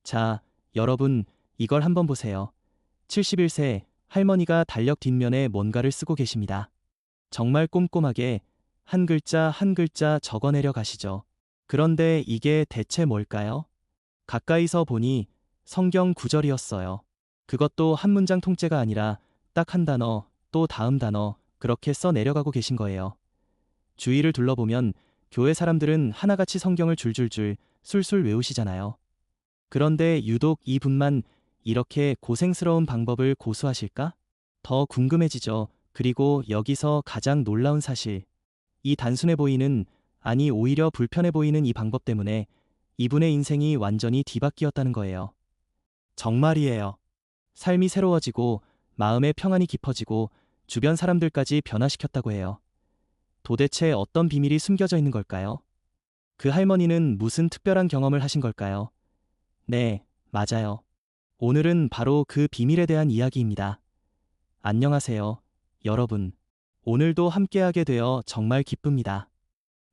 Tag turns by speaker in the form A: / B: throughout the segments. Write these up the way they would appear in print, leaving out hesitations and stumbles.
A: 자, 여러분, 이걸 한번 보세요. 71세 할머니가 달력 뒷면에 뭔가를 쓰고 계십니다. 정말 꼼꼼하게 한 글자 한 글자 적어내려 가시죠. 그런데 이게 대체 뭘까요? 가까이서 보니 성경 구절이었어요. 그것도 한 문장 통째가 아니라 딱 한 단어, 또 다음 단어, 그렇게 써 내려가고 계신 거예요. 주위를 둘러보면 교회 사람들은 하나같이 성경을 줄줄줄 술술 외우시잖아요. 그런데 유독 이분만 이렇게 고생스러운 방법을 고수하실까? 더 궁금해지죠. 그리고 여기서 가장 놀라운 사실. 이 단순해 보이는, 아니 오히려 불편해 보이는 이 방법 때문에 이분의 인생이 완전히 뒤바뀌었다는 거예요. 정말이에요. 삶이 새로워지고 마음의 평안이 깊어지고 주변 사람들까지 변화시켰다고 해요. 도대체 어떤 비밀이 숨겨져 있는 걸까요? 그 할머니는 무슨 특별한 경험을 하신 걸까요? 네, 맞아요. 오늘은 바로 그 비밀에 대한 이야기입니다. 안녕하세요, 여러분. 오늘도 함께하게 되어 정말 기쁩니다.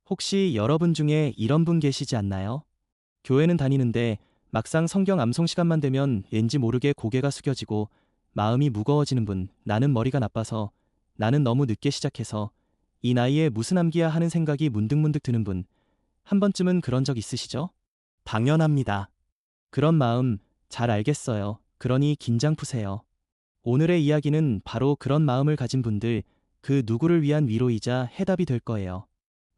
A: 혹시 여러분 중에 이런 분 계시지 않나요? 교회는 다니는데 막상 성경 암송 시간만 되면 왠지 모르게 고개가 숙여지고 마음이 무거워지는 분, 나는 머리가 나빠서, 나는 너무 늦게 시작해서, 이 나이에 무슨 암기야 하는 생각이 문득문득 드는 분, 한 번쯤은 그런 적 있으시죠? 당연합니다. 그런 마음 잘 알겠어요. 그러니 긴장 푸세요. 오늘의 이야기는 바로 그런 마음을 가진 분들, 그 누구를 위한 위로이자 해답이 될 거예요.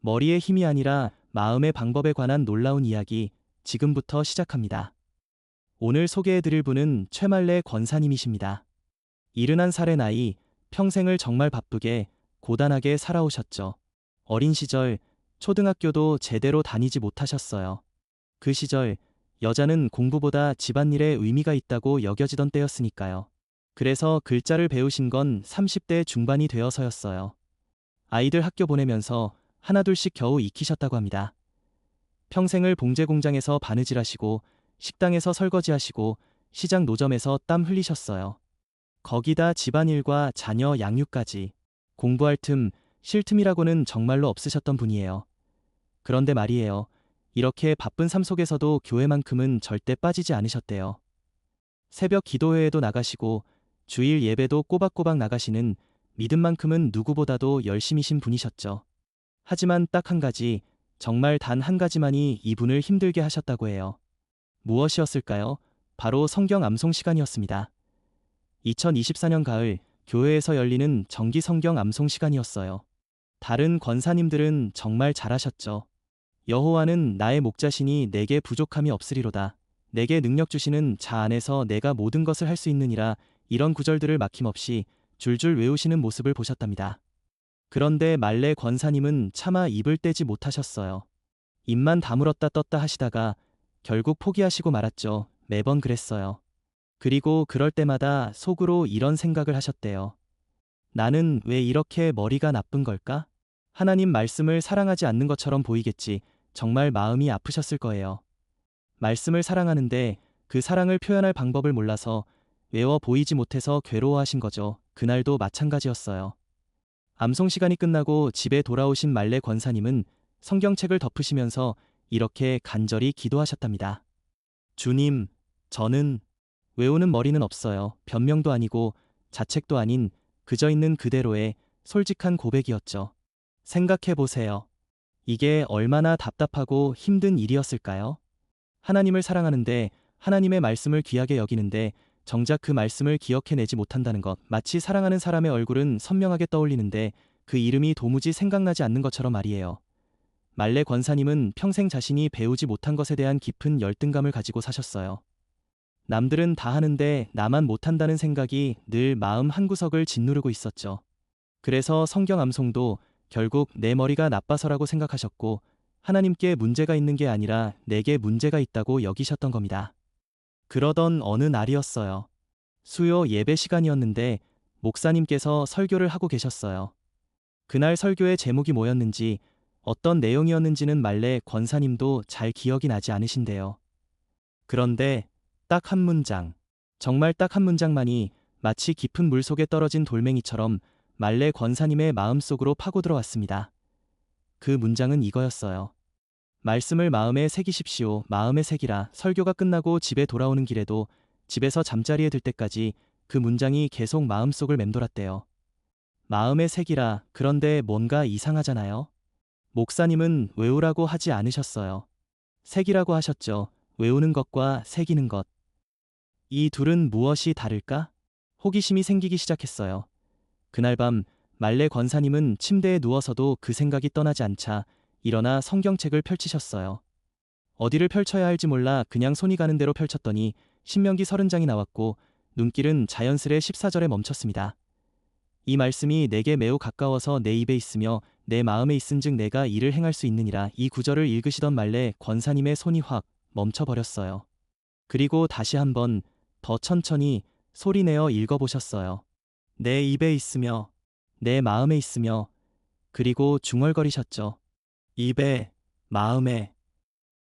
A: 머리의 힘이 아니라 마음의 방법에 관한 놀라운 이야기, 지금부터 시작합니다. 오늘 소개해드릴 분은 최말래 권사님이십니다. 71살의 나이, 평생을 정말 바쁘게, 고단하게 살아오셨죠. 어린 시절, 초등학교도 제대로 다니지 못하셨어요. 그 시절, 여자는 공부보다 집안일에 의미가 있다고 여겨지던 때였으니까요. 그래서 글자를 배우신 건 30대 중반이 되어서였어요. 아이들 학교 보내면서 하나둘씩 겨우 익히셨다고 합니다. 평생을 봉제 공장에서 바느질하시고 식당에서 설거지하시고 시장 노점에서 땀 흘리셨어요. 거기다 집안일과 자녀 양육까지 공부할 틈, 쉴 틈이라고는 정말로 없으셨던 분이에요. 그런데 말이에요. 이렇게 바쁜 삶 속에서도 교회만큼은 절대 빠지지 않으셨대요. 새벽 기도회에도 나가시고 주일 예배도 꼬박꼬박 나가시는 믿음만큼은 누구보다도 열심이신 분이셨죠. 하지만 딱 한 가지, 정말 단 한 가지만이 이분을 힘들게 하셨다고 해요. 무엇이었을까요? 바로 성경 암송 시간이었습니다. 2024년 가을, 교회에서 열리는 정기 성경 암송 시간이었어요. 다른 권사님들은 정말 잘하셨죠. 여호와는 나의 목자시니 내게 부족함이 없으리로다. 내게 능력 주시는 자 안에서 내가 모든 것을 할 수 있느니라. 이런 구절들을 막힘없이 줄줄 외우시는 모습을 보셨답니다. 그런데 말레 권사님은 차마 입을 떼지 못하셨어요. 입만 다물었다 떴다 하시다가 결국 포기하시고 말았죠. 매번 그랬어요. 그리고 그럴 때마다 속으로 이런 생각을 하셨대요. 나는 왜 이렇게 머리가 나쁜 걸까? 하나님 말씀을 사랑하지 않는 것처럼 보이겠지. 정말 마음이 아프셨을 거예요. 말씀을 사랑하는데 그 사랑을 표현할 방법을 몰라서 외워 보이지 못해서 괴로워하신 거죠. 그날도 마찬가지였어요. 암송 시간이 끝나고 집에 돌아오신 말레 권사님은 성경책을 덮으시면서 이렇게 간절히 기도하셨답니다. 주님, 저는 외우는 머리는 없어요. 변명도 아니고 자책도 아닌 그저 있는 그대로의 솔직한 고백이었죠. 생각해 보세요. 이게 얼마나 답답하고 힘든 일이었을까요? 하나님을 사랑하는데 하나님의 말씀을 귀하게 여기는데 정작 그 말씀을 기억해내지 못한다는 것, 마치 사랑하는 사람의 얼굴은 선명하게 떠올리는데 그 이름이 도무지 생각나지 않는 것처럼 말이에요. 말레 권사님은 평생 자신이 배우지 못한 것에 대한 깊은 열등감을 가지고 사셨어요. 남들은 다 하는데 나만 못한다는 생각이 늘 마음 한구석을 짓누르고 있었죠. 그래서 성경 암송도 결국 내 머리가 나빠서라고 생각하셨고 하나님께 문제가 있는 게 아니라 내게 문제가 있다고 여기셨던 겁니다. 그러던 어느 날이었어요. 수요 예배 시간이었는데 목사님께서 설교를 하고 계셨어요. 그날 설교의 제목이 뭐였는지 어떤 내용이었는지는 말레 권사님도 잘 기억이 나지 않으신데요. 그런데 딱 한 문장, 정말 딱 한 문장만이 마치 깊은 물속에 떨어진 돌멩이처럼 말레 권사님의 마음속으로 파고 들어왔습니다. 그 문장은 이거였어요. 말씀을 마음에 새기십시오. 마음에 새기라. 설교가 끝나고 집에 돌아오는 길에도 집에서 잠자리에 들 때까지 그 문장이 계속 마음속을 맴돌았대요. 마음에 새기라. 그런데 뭔가 이상하잖아요. 목사님은 외우라고 하지 않으셨어요. 새기라고 하셨죠. 외우는 것과 새기는 것. 이 둘은 무엇이 다를까? 호기심이 생기기 시작했어요. 그날 밤 말레 권사님은 침대에 누워서도 그 생각이 떠나지 않자 일어나 성경책을 펼치셨어요. 어디를 펼쳐야 할지 몰라 그냥 손이 가는 대로 펼쳤더니 신명기 30장이 나왔고 눈길은 자연스레 14절에 멈췄습니다. 이 말씀이 내게 매우 가까워서 내 입에 있으며 내 마음에 있은즉 내가 이를 행할 수 있느니라. 이 구절을 읽으시던 말레 권사님의 손이 확 멈춰버렸어요. 그리고 다시 한번 더 천천히 소리내어 읽어보셨어요. 내 입에 있으며 내 마음에 있으며 그리고 중얼거리셨죠. 입에, 마음에.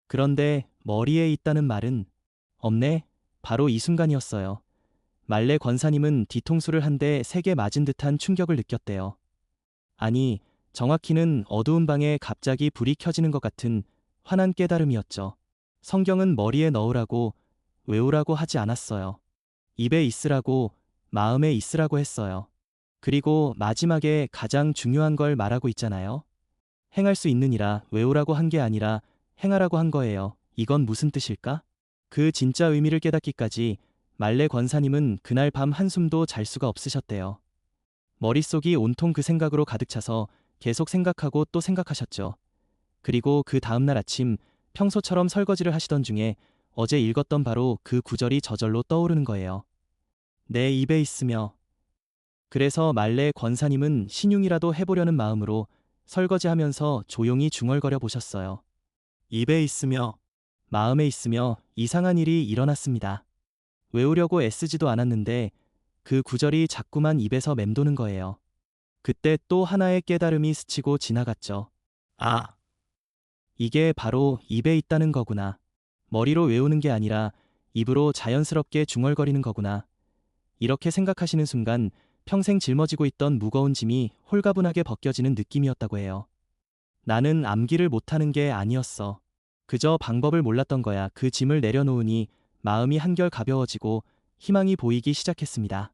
A: 그런데 머리에 있다는 말은 없네. 바로 이 순간이었어요. 말레 권사님은 뒤통수를 한 대 세게 맞은 듯한 충격을 느꼈대요. 아니, 정확히는 어두운 방에 갑자기 불이 켜지는 것 같은 환한 깨달음이었죠. 성경은 머리에 넣으라고, 외우라고 하지 않았어요. 입에 있으라고, 마음에 있으라고 했어요. 그리고 마지막에 가장 중요한 걸 말하고 있잖아요. 행할 수 있느니라. 외우라고 한 게 아니라 행하라고 한 거예요. 이건 무슨 뜻일까? 그 진짜 의미를 깨닫기까지 말레 권사님은 그날 밤 한숨도 잘 수가 없으셨대요. 머릿속이 온통 그 생각으로 가득 차서 계속 생각하고 또 생각하셨죠. 그리고 그 다음날 아침 평소처럼 설거지를 하시던 중에 어제 읽었던 바로 그 구절이 저절로 떠오르는 거예요. 내 입에 있으며. 그래서 말레 권사님은 신용이라도 해보려는 마음으로 설거지하면서 조용히 중얼거려 보셨어요. 입에 있으며, 마음에 있으며 이상한 일이 일어났습니다. 외우려고 애쓰지도 않았는데 그 구절이 자꾸만 입에서 맴도는 거예요. 그때 또 하나의 깨달음이 스치고 지나갔죠. 아, 이게 바로 입에 있다는 거구나. 머리로 외우는 게 아니라 입으로 자연스럽게 중얼거리는 거구나. 이렇게 생각하시는 순간 평생 짊어지고 있던 무거운 짐이 홀가분하게 벗겨지는 느낌이었다고 해요. 나는 암기를 못하는 게 아니었어. 그저 방법을 몰랐던 거야. 그 짐을 내려놓으니 마음이 한결 가벼워지고 희망이 보이기 시작했습니다.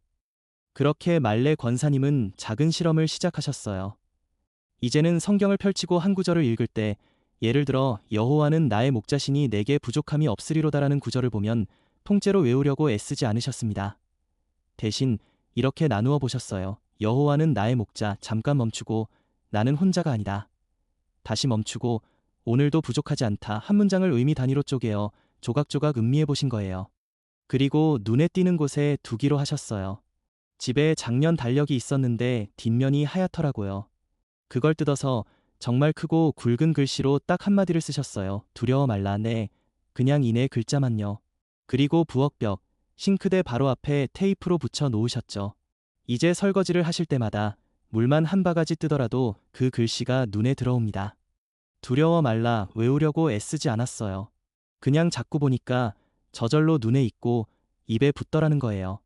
A: 그렇게 말레 권사님은 작은 실험을 시작하셨어요. 이제는 성경을 펼치고 한 구절을 읽을 때 예를 들어 여호와는 나의 목자시니 내게 부족함이 없으리로다라는 구절을 보면 통째로 외우려고 애쓰지 않으셨습니다. 대신 이렇게 나누어 보셨어요. 여호와는 나의 목자. 잠깐 멈추고 나는 혼자가 아니다. 다시 멈추고 오늘도 부족하지 않다. 한 문장을 의미 단위로 쪼개어 조각조각 음미해 보신 거예요. 그리고 눈에 띄는 곳에 두기로 하셨어요. 집에 작년 달력이 있었는데 뒷면이 하얗더라고요. 그걸 뜯어서 정말 크고 굵은 글씨로 딱 한마디를 쓰셨어요. 두려워 말라. 네, 그냥 이내 글자만요. 그리고 부엌벽, 싱크대 바로 앞에 테이프로 붙여 놓으셨죠. 이제 설거지를 하실 때마다 물만 한 바가지 뜨더라도 그 글씨가 눈에 들어옵니다. 두려워 말라. 외우려고 애쓰지 않았어요. 그냥 자꾸 보니까 저절로 눈에 익고 입에 붙더라는 거예요.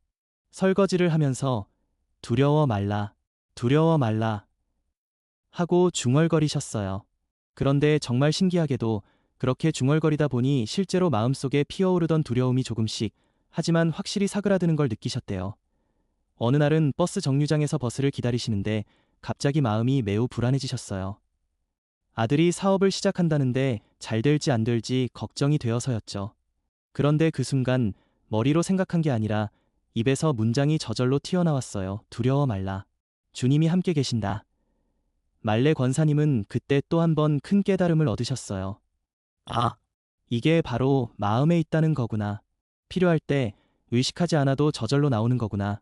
A: 설거지를 하면서 두려워 말라, 두려워 말라 하고 중얼거리셨어요. 그런데 정말 신기하게도 그렇게 중얼거리다 보니 실제로 마음속에 피어오르던 두려움이 조금씩, 하지만 확실히 사그라드는 걸 느끼셨대요. 어느 날은 버스 정류장에서 버스를 기다리시는데 갑자기 마음이 매우 불안해지셨어요. 아들이 사업을 시작한다는데 잘 될지 안 될지 걱정이 되어서였죠. 그런데 그 순간 머리로 생각한 게 아니라 입에서 문장이 저절로 튀어나왔어요. 두려워 말라. 주님이 함께 계신다. 말레 권사님은 그때 또 한 번 큰 깨달음을 얻으셨어요. 아, 이게 바로 마음에 있다는 거구나. 필요할 때 의식하지 않아도 저절로 나오는 거구나.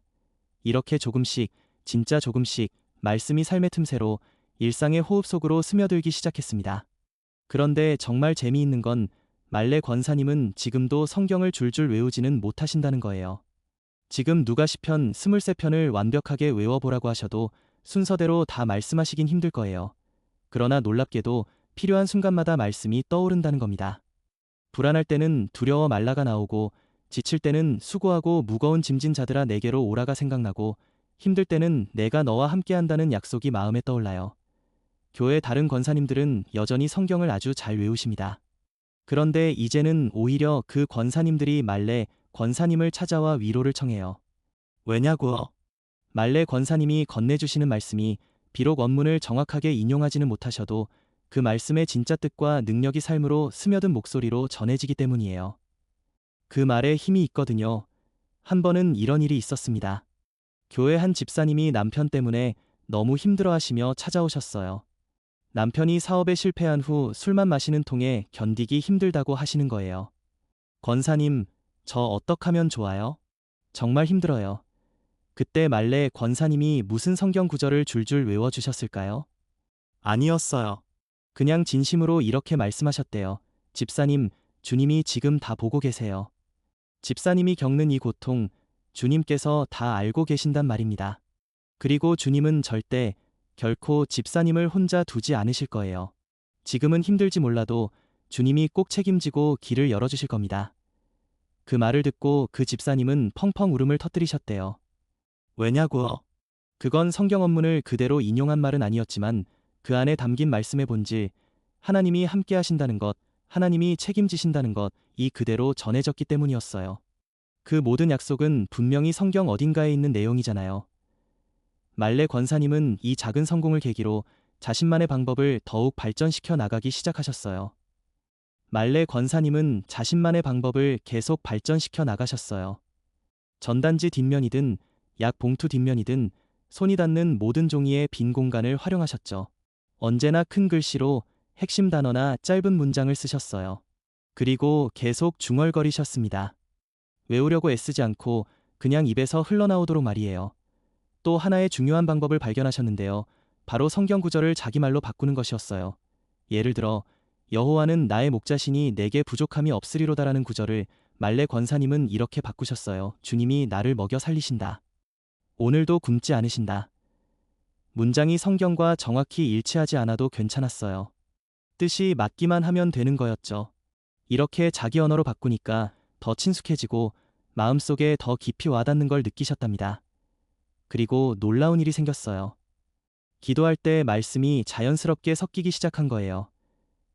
A: 이렇게 조금씩, 진짜 조금씩 말씀이 삶의 틈새로 일상의 호흡 속으로 스며들기 시작했습니다. 그런데 정말 재미있는 건 말레 권사님은 지금도 성경을 줄줄 외우지는 못하신다는 거예요. 지금 누가 시편 23편을 완벽하게 외워보라고 하셔도 순서대로 다 말씀하시긴 힘들 거예요. 그러나 놀랍게도 필요한 순간마다 말씀이 떠오른다는 겁니다. 불안할 때는 두려워 말라가 나오고, 지칠 때는 수고하고 무거운 짐진 자들아 내게로 오라가 생각나고, 힘들 때는 내가 너와 함께한다는 약속이 마음에 떠올라요. 교회 다른 권사님들은 여전히 성경을 아주 잘 외우십니다. 그런데 이제는 오히려 그 권사님들이 말레 권사님을 찾아와 위로를 청해요. 왜냐고요? 말레 권사님이 건네주시는 말씀이 비록 원문을 정확하게 인용하지는 못하셔도 그 말씀의 진짜 뜻과 능력이 삶으로 스며든 목소리로 전해지기 때문이에요. 그 말에 힘이 있거든요. 한 번은 이런 일이 있었습니다. 교회 한 집사님이 남편 때문에 너무 힘들어하시며 찾아오셨어요. 남편이 사업에 실패한 후 술만 마시는 통에 견디기 힘들다고 하시는 거예요. 권사님, 저 어떡하면 좋아요? 정말 힘들어요. 그때 말레 권사님이 무슨 성경 구절을 줄줄 외워주셨을까요? 아니었어요. 그냥 진심으로 이렇게 말씀하셨대요. 집사님, 주님이 지금 다 보고 계세요. 집사님이 겪는 이 고통, 주님께서 다 알고 계신단 말입니다. 그리고 주님은 절대, 결코 집사님을 혼자 두지 않으실 거예요. 지금은 힘들지 몰라도 주님이 꼭 책임지고 길을 열어주실 겁니다. 그 말을 듣고 그 집사님은 펑펑 울음을 터뜨리셨대요. 왜냐고요? 그건 성경 원문을 그대로 인용한 말은 아니었지만 그 안에 담긴 말씀의 본질, 하나님이 함께 하신다는 것, 하나님이 책임지신다는 것, 이 그대로 전해졌기 때문이었어요. 그 모든 약속은 분명히 성경 어딘가에 있는 내용이잖아요. 말레 권사님은 이 작은 성공을 계기로 자신만의 방법을 더욱 발전시켜 나가기 시작하셨어요. 말레 권사님은 자신만의 방법을 계속 발전시켜 나가셨어요. 전단지 뒷면이든 약 봉투 뒷면이든 손이 닿는 모든 종이의 빈 공간을 활용하셨죠. 언제나 큰 글씨로 핵심 단어나 짧은 문장을 쓰셨어요. 그리고 계속 중얼거리셨습니다. 외우려고 애쓰지 않고 그냥 입에서 흘러나오도록 말이에요. 또 하나의 중요한 방법을 발견하셨는데요. 바로 성경 구절을 자기 말로 바꾸는 것이었어요. 예를 들어 여호와는 나의 목자시니 내게 부족함이 없으리로다라는 구절을 말레 권사님은 이렇게 바꾸셨어요. 주님이 나를 먹여 살리신다. 오늘도 굶지 않으신다. 문장이 성경과 정확히 일치하지 않아도 괜찮았어요. 뜻이 맞기만 하면 되는 거였죠. 이렇게 자기 언어로 바꾸니까 더 친숙해지고 마음속에 더 깊이 와닿는 걸 느끼셨답니다. 그리고 놀라운 일이 생겼어요. 기도할 때 말씀이 자연스럽게 섞이기 시작한 거예요.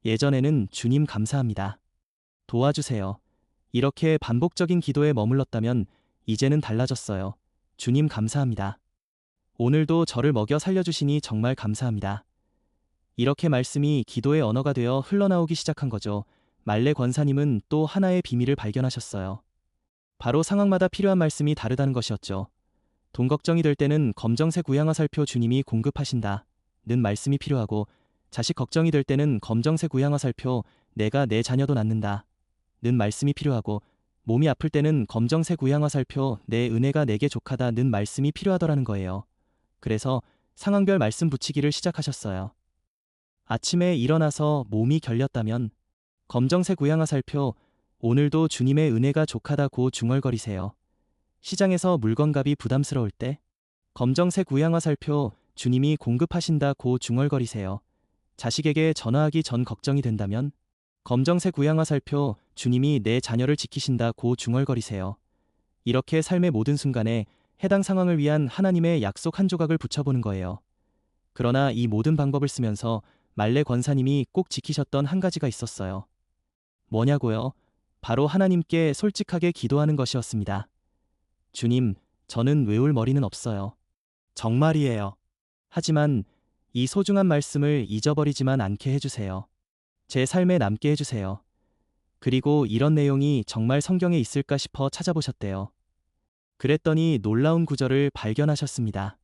A: 예전에는 주님 감사합니다. 도와주세요. 이렇게 반복적인 기도에 머물렀다면 이제는 달라졌어요. 주님 감사합니다. 오늘도 저를 먹여 살려주시니 정말 감사합니다. 이렇게 말씀이 기도의 언어가 되어 흘러나오기 시작한 거죠. 말레 권사님은 또 하나의 비밀을 발견하셨어요. 바로 상황마다 필요한 말씀이 다르다는 것이었죠. 돈 걱정이 될 때는 검정색 우양화살표 주님이 공급하신다 는 말씀이 필요하고, 자식 걱정이 될 때는 검정색 우양화살표 내가 내 자녀도 낳는다 는 말씀이 필요하고, 몸이 아플 때는 검정색 우양화살표 내 은혜가 내게 족하다 는 말씀이 필요하더라는 거예요. 그래서 상황별 말씀 붙이기를 시작하셨어요. 아침에 일어나서 몸이 결렸다면 검정색 우양화살표 오늘도 주님의 은혜가 족하다고 중얼거리세요. 시장에서 물건값이 부담스러울 때 검정색 우양화살표 주님이 공급하신다고 중얼거리세요. 자식에게 전화하기 전 걱정이 된다면 검정색 우양화살표 주님이 내 자녀를 지키신다고 중얼거리세요. 이렇게 삶의 모든 순간에 해당 상황을 위한 하나님의 약속 한 조각을 붙여보는 거예요. 그러나 이 모든 방법을 쓰면서 말레 권사님이 꼭 지키셨던 한 가지가 있었어요. 뭐냐고요? 바로 하나님께 솔직하게 기도하는 것이었습니다. 주님, 저는 외울 머리는 없어요. 정말이에요. 하지만 이 소중한 말씀을 잊어버리지만 않게 해주세요. 제 삶에 남게 해주세요. 그리고 이런 내용이 정말 성경에 있을까 싶어 찾아보셨대요. 그랬더니 놀라운 구절을 발견하셨습니다.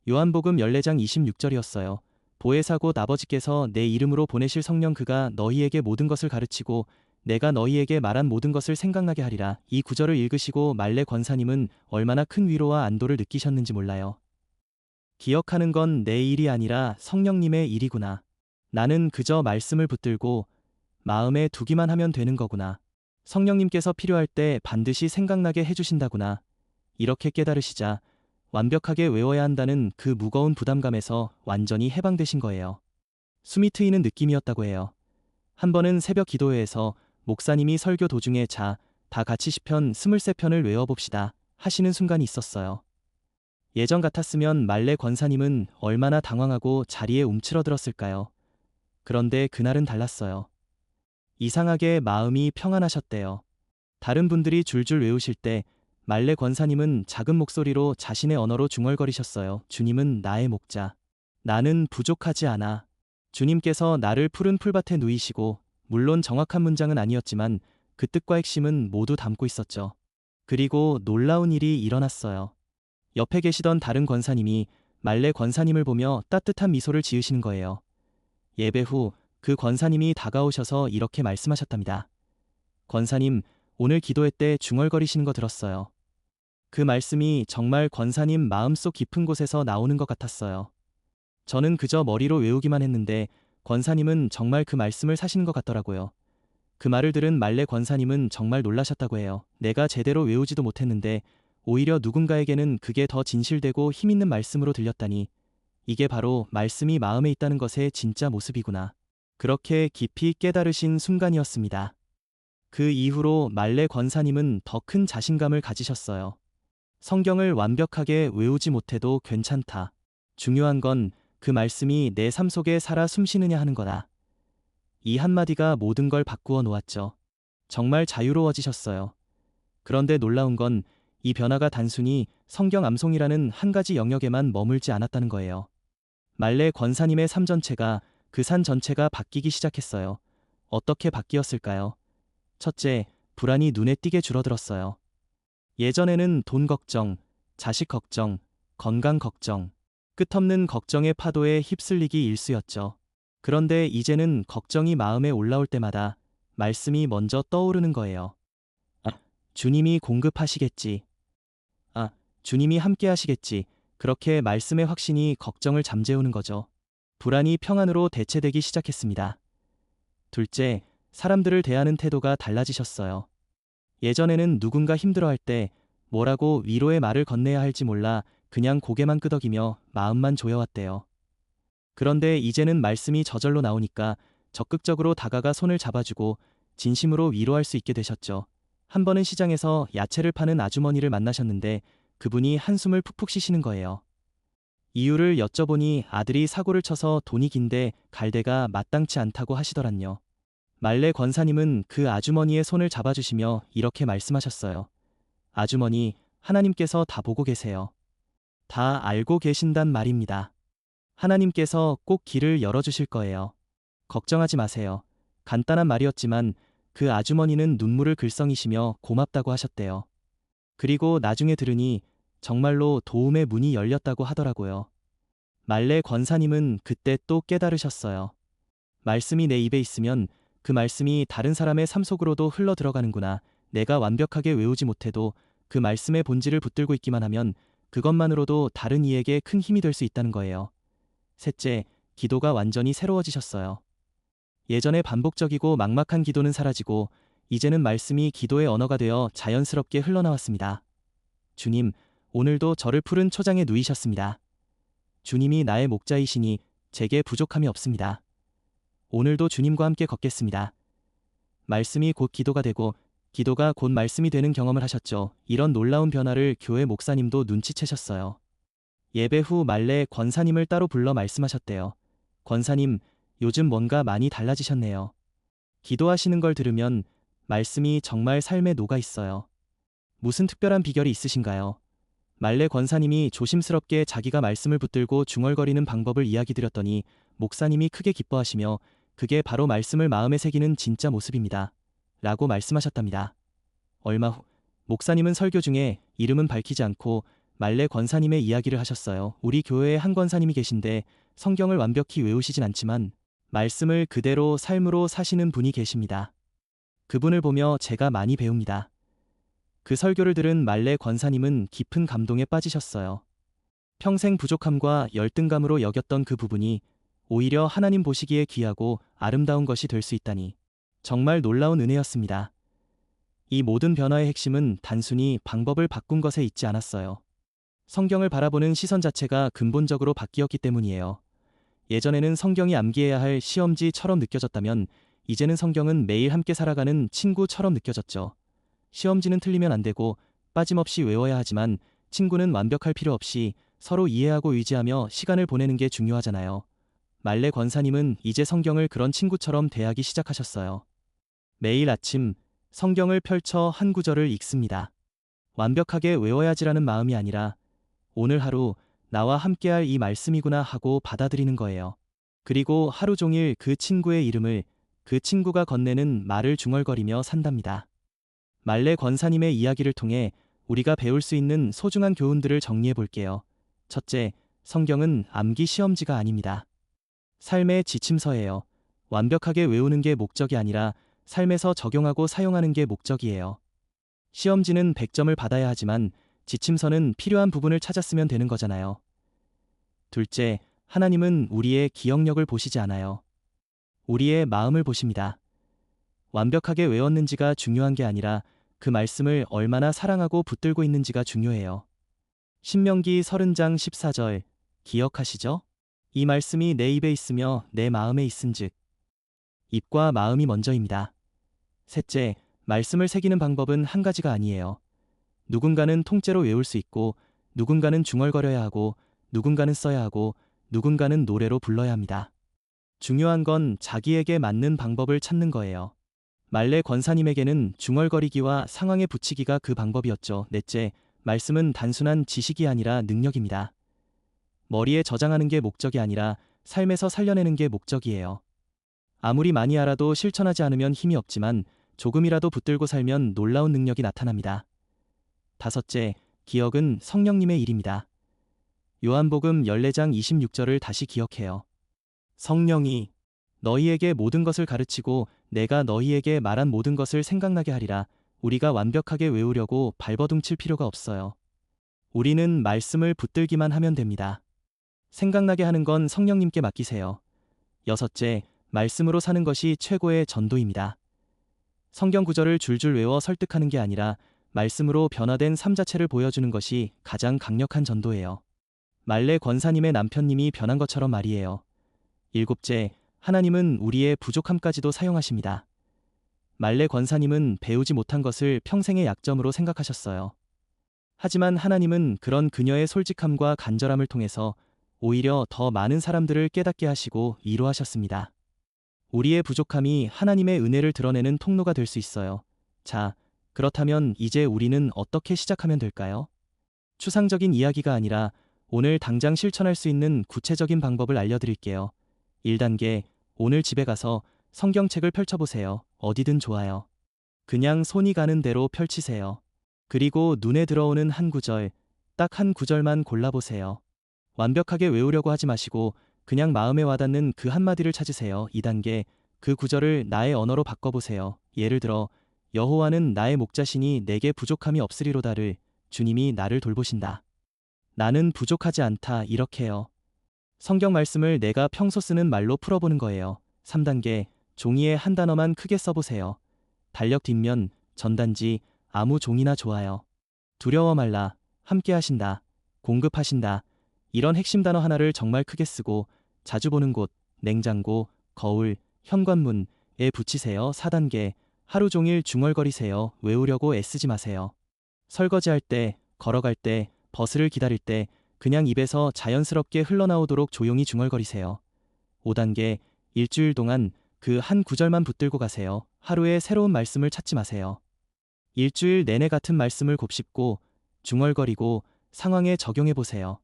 A: 요한복음 14장 26절이었어요. 보혜사 곧 아버지께서 내 이름으로 보내실 성령 그가 너희에게 모든 것을 가르치고 내가 너희에게 말한 모든 것을 생각나게 하리라. 이 구절을 읽으시고 말레 권사님은 얼마나 큰 위로와 안도를 느끼셨는지 몰라요. 기억하는 건 내 일이 아니라 성령님의 일이구나. 나는 그저 말씀을 붙들고 마음에 두기만 하면 되는 거구나. 성령님께서 필요할 때 반드시 생각나게 해주신다구나. 이렇게 깨달으시자 완벽하게 외워야 한다는 그 무거운 부담감에서 완전히 해방되신 거예요. 숨이 트이는 느낌이었다고 해요. 한 번은 새벽 기도회에서 목사님이 설교 도중에 다 같이 시편 23편을 외워봅시다 하시는 순간이 있었어요. 예전 같았으면 말레 권사님은 얼마나 당황하고 자리에 움츠러들었을까요? 그런데 그날은 달랐어요. 이상하게 마음이 평안하셨대요. 다른 분들이 줄줄 외우실 때 말레 권사님은 작은 목소리로 자신의 언어로 중얼거리셨어요. 주님은 나의 목자. 나는 부족하지 않아. 주님께서 나를 푸른 풀밭에 누이시고, 물론 정확한 문장은 아니었지만 그 뜻과 핵심은 모두 담고 있었죠. 그리고 놀라운 일이 일어났어요. 옆에 계시던 다른 권사님이 말레 권사님을 보며 따뜻한 미소를 지으시는 거예요. 예배 후 그 권사님이 다가오셔서 이렇게 말씀하셨답니다. 권사님, 오늘 기도회 때 중얼거리시는 거 들었어요. 그 말씀이 정말 권사님 마음속 깊은 곳에서 나오는 것 같았어요. 저는 그저 머리로 외우기만 했는데 권사님은 정말 그 말씀을 사시는 것 같더라고요. 그 말을 들은 말레 권사님은 정말 놀라셨다고 해요. 내가 제대로 외우지도 못했는데 오히려 누군가에게는 그게 더 진실되고 힘있는 말씀으로 들렸다니, 이게 바로 말씀이 마음에 있다는 것의 진짜 모습이구나. 그렇게 깊이 깨달으신 순간이었습니다. 그 이후로 말레 권사님은 더 큰 자신감을 가지셨어요. 성경을 완벽하게 외우지 못해도 괜찮다. 중요한 건 그 말씀이 내 삶 속에 살아 숨쉬느냐 하는 거다. 이 한마디가 모든 걸 바꾸어 놓았죠. 정말 자유로워지셨어요. 그런데 놀라운 건 이 변화가 단순히 성경 암송이라는 한 가지 영역에만 머물지 않았다는 거예요. 말레 권사님의 삶 전체가, 그 산 전체가 바뀌기 시작했어요. 어떻게 바뀌었을까요? 첫째, 불안이 눈에 띄게 줄어들었어요. 예전에는 돈 걱정, 자식 걱정, 건강 걱정, 끝없는 걱정의 파도에 휩쓸리기 일쑤였죠. 그런데 이제는 걱정이 마음에 올라올 때마다 말씀이 먼저 떠오르는 거예요. 아, 주님이 공급하시겠지. 아, 주님이 함께 하시겠지. 그렇게 말씀의 확신이 걱정을 잠재우는 거죠. 불안이 평안으로 대체되기 시작했습니다. 둘째, 사람들을 대하는 태도가 달라지셨어요. 예전에는 누군가 힘들어할 때 뭐라고 위로의 말을 건네야 할지 몰라 그냥 고개만 끄덕이며 마음만 조여왔대요. 그런데 이제는 말씀이 저절로 나오니까 적극적으로 다가가 손을 잡아주고 진심으로 위로할 수 있게 되셨죠. 한 번은 시장에서 야채를 파는 아주머니를 만나셨는데 그분이 한숨을 푹푹 쉬시는 거예요. 이유를 여쭤보니 아들이 사고를 쳐서 돈이 긴데 갈 데가 마땅치 않다고 하시더란요. 말레 권사님은 그 아주머니의 손을 잡아주시며 이렇게 말씀하셨어요. 아주머니, 하나님께서 다 보고 계세요. 다 알고 계신단 말입니다. 하나님께서 꼭 길을 열어주실 거예요. 걱정하지 마세요. 간단한 말이었지만 그 아주머니는 눈물을 글썽이시며 고맙다고 하셨대요. 그리고 나중에 들으니 정말로 도움의 문이 열렸다고 하더라고요. 말레 권사님은 그때 또 깨달으셨어요. 말씀이 내 입에 있으면 그 말씀이 다른 사람의 삶 속으로도 흘러 들어가는구나. 내가 완벽하게 외우지 못해도 그 말씀의 본질을 붙들고 있기만 하면 그것만으로도 다른 이에게 큰 힘이 될 수 있다는 거예요. 셋째, 기도가 완전히 새로워지셨어요. 예전에 반복적이고 막막한 기도는 사라지고 이제는 말씀이 기도의 언어가 되어 자연스럽게 흘러나왔습니다. 주님, 오늘도 저를 푸른 초장에 누이셨습니다. 주님이 나의 목자이시니 제게 부족함이 없습니다. 오늘도 주님과 함께 걷겠습니다. 말씀이 곧 기도가 되고 기도가 곧 말씀이 되는 경험을 하셨죠. 이런 놀라운 변화를 교회 목사님도 눈치채셨어요. 예배 후 말레 권사님을 따로 불러 말씀하셨대요. 권사님, 요즘 뭔가 많이 달라지셨네요. 기도하시는 걸 들으면 말씀이 정말 삶에 녹아 있어요. 무슨 특별한 비결이 있으신가요? 말레 권사님이 조심스럽게 자기가 말씀을 붙들고 중얼거리는 방법을 이야기 드렸더니 목사님이 크게 기뻐하시며 그게 바로 말씀을 마음에 새기는 진짜 모습입니다. 라고 말씀하셨답니다. 얼마 후 목사님은 설교 중에 이름은 밝히지 않고 말레 권사님의 이야기를 하셨어요. 우리 교회에 한 권사님이 계신데 성경을 완벽히 외우시진 않지만 말씀을 그대로 삶으로 사시는 분이 계십니다. 그분을 보며 제가 많이 배웁니다. 그 설교를 들은 말레 권사님은 깊은 감동에 빠지셨어요. 평생 부족함과 열등감으로 여겼던 그 부분이 오히려 하나님 보시기에 귀하고 아름다운 것이 될 수 있다니 정말 놀라운 은혜였습니다. 이 모든 변화의 핵심은 단순히 방법을 바꾼 것에 있지 않았어요. 성경을 바라보는 시선 자체가 근본적으로 바뀌었기 때문이에요. 예전에는 성경이 암기해야 할 시험지처럼 느껴졌다면 이제는 성경은 매일 함께 살아가는 친구처럼 느껴졌죠. 시험지는 틀리면 안 되고 빠짐없이 외워야 하지만 친구는 완벽할 필요 없이 서로 이해하고 의지하며 시간을 보내는 게 중요하잖아요. 말레 권사님은 이제 성경을 그런 친구처럼 대하기 시작하셨어요. 매일 아침 성경을 펼쳐 한 구절을 읽습니다. 완벽하게 외워야지라는 마음이 아니라 오늘 하루 나와 함께할 이 말씀이구나 하고 받아들이는 거예요. 그리고 하루 종일 그 친구의 이름을 그 친구가 건네는 말을 중얼거리며 산답니다. 말레 권사님의 이야기를 통해 우리가 배울 수 있는 소중한 교훈들을 정리해 볼게요. 첫째, 성경은 암기 시험지가 아닙니다. 삶의 지침서예요. 완벽하게 외우는 게 목적이 아니라 삶에서 적용하고 사용하는 게 목적이에요. 시험지는 100점을 받아야 하지만 지침서는 필요한 부분을 찾았으면 되는 거잖아요. 둘째, 하나님은 우리의 기억력을 보시지 않아요. 우리의 마음을 보십니다. 완벽하게 외웠는지가 중요한 게 아니라 그 말씀을 얼마나 사랑하고 붙들고 있는지가 중요해요. 신명기 30장 14절 기억하시죠? 이 말씀이 내 입에 있으며 내 마음에 있은즉. 입과 마음이 먼저입니다. 셋째, 말씀을 새기는 방법은 한 가지가 아니에요. 누군가는 통째로 외울 수 있고, 누군가는 중얼거려야 하고, 누군가는 써야 하고, 누군가는 노래로 불러야 합니다. 중요한 건 자기에게 맞는 방법을 찾는 거예요. 말레 권사님에게는 중얼거리기와 상황에 붙이기가 그 방법이었죠. 넷째, 말씀은 단순한 지식이 아니라 능력입니다. 머리에 저장하는 게 목적이 아니라 삶에서 살려내는 게 목적이에요. 아무리 많이 알아도 실천하지 않으면 힘이 없지만 조금이라도 붙들고 살면 놀라운 능력이 나타납니다. 다섯째, 기억은 성령님의 일입니다. 요한복음 14장 26절을 다시 기억해요. 성령이 너희에게 모든 것을 가르치고 내가 너희에게 말한 모든 것을 생각나게 하리라. 우리가 완벽하게 외우려고 발버둥칠 필요가 없어요. 우리는 말씀을 붙들기만 하면 됩니다. 생각나게 하는 건 성령님께 맡기세요. 여섯째, 말씀으로 사는 것이 최고의 전도입니다. 성경 구절을 줄줄 외워 설득하는 게 아니라 말씀으로 변화된 삶 자체를 보여주는 것이 가장 강력한 전도예요. 말레 권사님의 남편님이 변한 것처럼 말이에요. 일곱째, 하나님은 우리의 부족함까지도 사용하십니다. 말레 권사님은 배우지 못한 것을 평생의 약점으로 생각하셨어요. 하지만 하나님은 그런 그녀의 솔직함과 간절함을 통해서 오히려 더 많은 사람들을 깨닫게 하시고 위로하셨습니다. 우리의 부족함이 하나님의 은혜를 드러내는 통로가 될 수 있어요. 자, 그렇다면 이제 우리는 어떻게 시작하면 될까요? 추상적인 이야기가 아니라 오늘 당장 실천할 수 있는 구체적인 방법을 알려드릴게요. 1단계, 오늘 집에 가서 성경책을 펼쳐보세요. 어디든 좋아요. 그냥 손이 가는 대로 펼치세요. 그리고 눈에 들어오는 한 구절, 딱 한 구절만 골라보세요. 완벽하게 외우려고 하지 마시고 그냥 마음에 와닿는 그 한마디를 찾으세요. 2단계, 그 구절을 나의 언어로 바꿔보세요. 예를 들어, 여호와는 나의 목자시니 내게 부족함이 없으리로다를 주님이 나를 돌보신다. 나는 부족하지 않다 이렇게요. 성경 말씀을 내가 평소 쓰는 말로 풀어보는 거예요. 3단계, 종이에 한 단어만 크게 써보세요. 달력 뒷면, 전단지, 아무 종이나 좋아요. 두려워 말라, 함께 하신다, 공급하신다. 이런 핵심 단어 하나를 정말 크게 쓰고 자주 보는 곳, 냉장고, 거울, 현관문에 붙이세요. 4단계, 하루 종일 중얼거리세요. 외우려고 애쓰지 마세요. 설거지할 때, 걸어갈 때, 버스를 기다릴 때 그냥 입에서 자연스럽게 흘러나오도록 조용히 중얼거리세요. 5단계, 일주일 동안 그 한 구절만 붙들고 가세요. 하루에 새로운 말씀을 찾지 마세요. 일주일 내내 같은 말씀을 곱씹고 중얼거리고 상황에 적용해 보세요.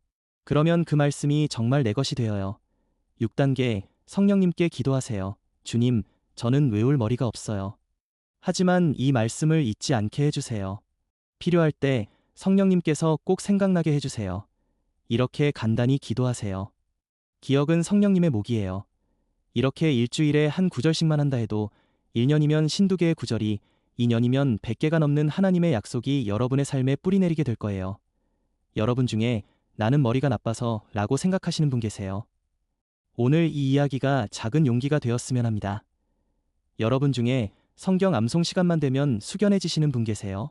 A: 그러면 그 말씀이 정말 내 것이 되어요. 6단계, 성령님께 기도하세요. 주님, 저는 외울 머리가 없어요. 하지만 이 말씀을 잊지 않게 해주세요. 필요할 때 성령님께서 꼭 생각나게 해주세요. 이렇게 간단히 기도하세요. 기억은 성령님의 목이에요. 이렇게 일주일에 한 구절씩만 한다 해도 1년이면 신두개의 구절이, 2년이면 100개가 넘는 하나님의 약속이 여러분의 삶에 뿌리내리게 될 거예요. 여러분 중에 나는 머리가 나빠서 라고 생각하시는 분 계세요. 오늘 이 이야기가 작은 용기가 되었으면 합니다. 여러분 중에 성경 암송 시간만 되면 숙연해지시는 분 계세요.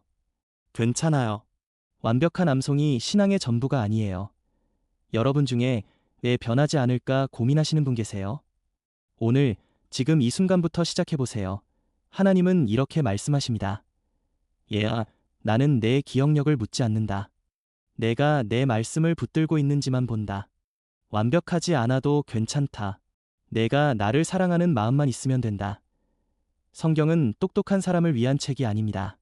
A: 괜찮아요. 완벽한 암송이 신앙의 전부가 아니에요. 여러분 중에 왜 변하지 않을까 고민하시는 분 계세요. 오늘, 지금 이 순간부터 시작해보세요. 하나님은 이렇게 말씀하십니다. 얘야, 나는 내 기억력을 묻지 않는다. 내가 내 말씀을 붙들고 있는지만 본다. 완벽하지 않아도 괜찮다. 내가 나를 사랑하는 마음만 있으면 된다. 성경은 똑똑한 사람을 위한 책이 아닙니다.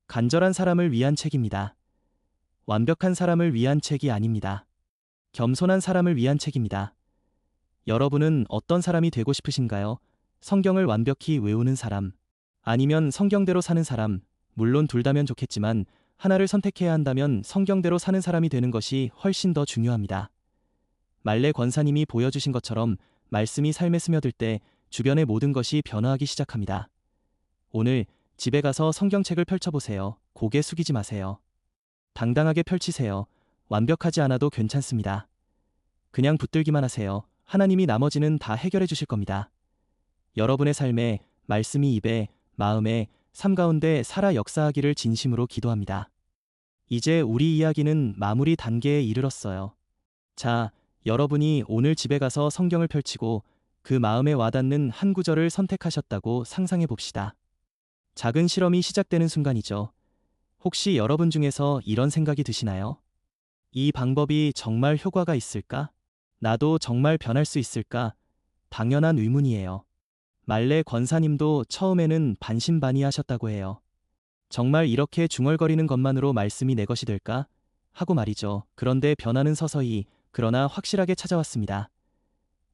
A: 간절한 사람을 위한 책입니다. 완벽한 사람을 위한 책이 아닙니다. 겸손한 사람을 위한 책입니다. 여러분은 어떤 사람이 되고 싶으신가요? 성경을 완벽히 외우는 사람, 아니면 성경대로 사는 사람, 물론 둘 다면 좋겠지만 하나를 선택해야 한다면 성경대로 사는 사람이 되는 것이 훨씬 더 중요합니다. 말레 권사님이 보여주신 것처럼 말씀이 삶에 스며들 때 주변의 모든 것이 변화하기 시작합니다. 오늘 집에 가서 성경책을 펼쳐보세요. 고개 숙이지 마세요. 당당하게 펼치세요. 완벽하지 않아도 괜찮습니다. 그냥 붙들기만 하세요. 하나님이 나머지는 다 해결해 주실 겁니다. 여러분의 삶에 말씀이 입에, 마음에, 삶 가운데 살아 역사하기를 진심으로 기도합니다. 이제 우리 이야기는 마무리 단계에 이르렀어요. 자, 여러분이 오늘 집에 가서 성경을 펼치고 그 마음에 와닿는 한 구절을 선택하셨다고 상상해 봅시다. 작은 실험이 시작되는 순간이죠. 혹시 여러분 중에서 이런 생각이 드시나요? 이 방법이 정말 효과가 있을까? 나도 정말 변할 수 있을까? 당연한 의문이에요. 말레 권사님도 처음에는 반신반의하셨다고 해요. 정말 이렇게 중얼거리는 것만으로 말씀이 내 것이 될까? 하고 말이죠. 그런데 변화는 서서히, 그러나 확실하게 찾아왔습니다.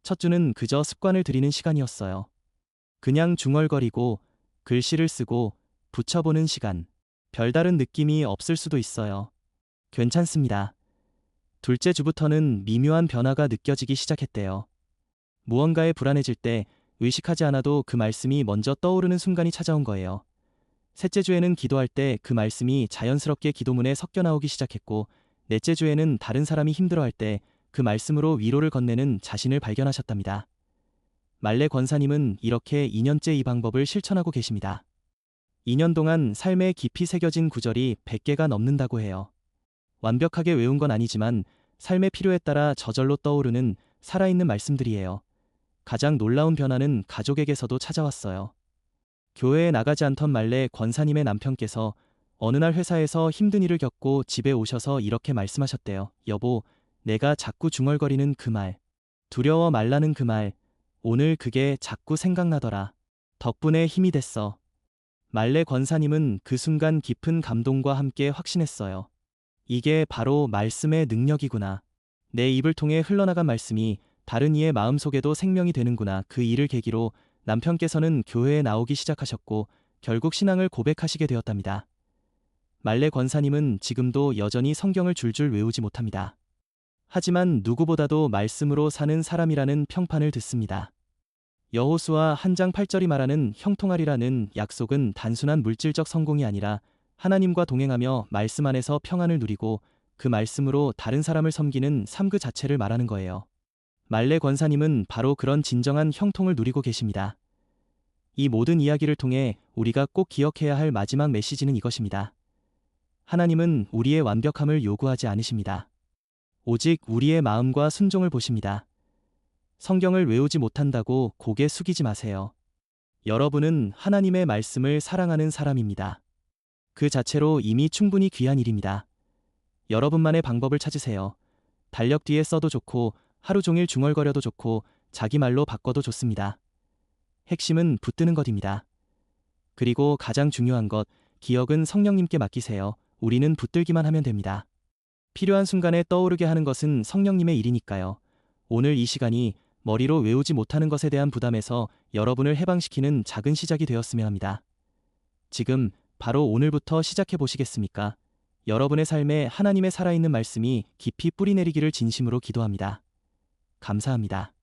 A: 첫 주는 그저 습관을 들이는 시간이었어요. 그냥 중얼거리고 글씨를 쓰고 붙여보는 시간. 별다른 느낌이 없을 수도 있어요. 괜찮습니다. 둘째 주부터는 미묘한 변화가 느껴지기 시작했대요. 무언가에 불안해질 때 의식하지 않아도 그 말씀이 먼저 떠오르는 순간이 찾아온 거예요. 셋째 주에는 기도할 때 그 말씀이 자연스럽게 기도문에 섞여 나오기 시작했고, 넷째 주에는 다른 사람이 힘들어할 때 그 말씀으로 위로를 건네는 자신을 발견하셨답니다. 말레 권사님은 이렇게 2년째 이 방법을 실천하고 계십니다. 2년 동안 삶에 깊이 새겨진 구절이 100개가 넘는다고 해요. 완벽하게 외운 건 아니지만 삶의 필요에 따라 저절로 떠오르는 살아있는 말씀들이에요. 가장 놀라운 변화는 가족에게서도 찾아왔어요. 교회에 나가지 않던 말레 권사님의 남편께서 어느 날 회사에서 힘든 일을 겪고 집에 오셔서 이렇게 말씀하셨대요. 여보, 내가 자꾸 중얼거리는 그 말, 두려워 말라는 그 말, 오늘 그게 자꾸 생각나더라. 덕분에 힘이 됐어. 말레 권사님은 그 순간 깊은 감동과 함께 확신했어요. 이게 바로 말씀의 능력이구나. 내 입을 통해 흘러나간 말씀이 다른 이의 마음속에도 생명이 되는구나. 그 일을 계기로 남편께서는 교회에 나오기 시작하셨고 결국 신앙을 고백하시게 되었답니다. 말레 권사님은 지금도 여전히 성경을 줄줄 외우지 못합니다. 하지만 누구보다도 말씀으로 사는 사람이라는 평판을 듣습니다. 여호수아 한 장 8절이 말하는 형통하리라는 약속은 단순한 물질적 성공이 아니라 하나님과 동행하며 말씀 안에서 평안을 누리고 그 말씀으로 다른 사람을 섬기는 삶 그 자체를 말하는 거예요. 말레 권사님은 바로 그런 진정한 형통을 누리고 계십니다. 이 모든 이야기를 통해 우리가 꼭 기억해야 할 마지막 메시지는 이것입니다. 하나님은 우리의 완벽함을 요구하지 않으십니다. 오직 우리의 마음과 순종을 보십니다. 성경을 외우지 못한다고 고개 숙이지 마세요. 여러분은 하나님의 말씀을 사랑하는 사람입니다. 그 자체로 이미 충분히 귀한 일입니다. 여러분만의 방법을 찾으세요. 달력 뒤에 써도 좋고 하루 종일 중얼거려도 좋고 자기 말로 바꿔도 좋습니다. 핵심은 붙드는 것입니다. 그리고 가장 중요한 것, 기억은 성령님께 맡기세요. 우리는 붙들기만 하면 됩니다. 필요한 순간에 떠오르게 하는 것은 성령님의 일이니까요. 오늘 이 시간이 머리로 외우지 못하는 것에 대한 부담에서 여러분을 해방시키는 작은 시작이 되었으면 합니다. 지금 바로 오늘부터 시작해 보시겠습니까? 여러분의 삶에 하나님의 살아있는 말씀이 깊이 뿌리내리기를 진심으로 기도합니다. 감사합니다.